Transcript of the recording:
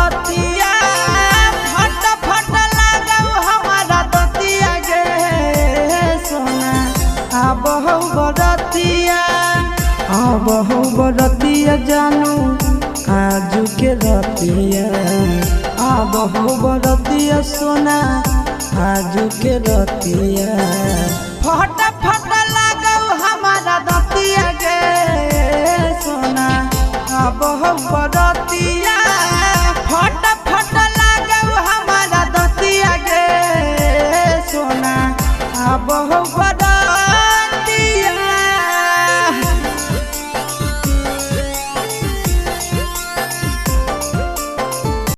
बरतिया फट फट लागौ हमारा दतिया गे सोना आबहु बरतिया जानू आजू के रतिया आबहु बरतिया सोना आजू के रतिया फट फट लागौ हमारा दतिया गे सोना आबहु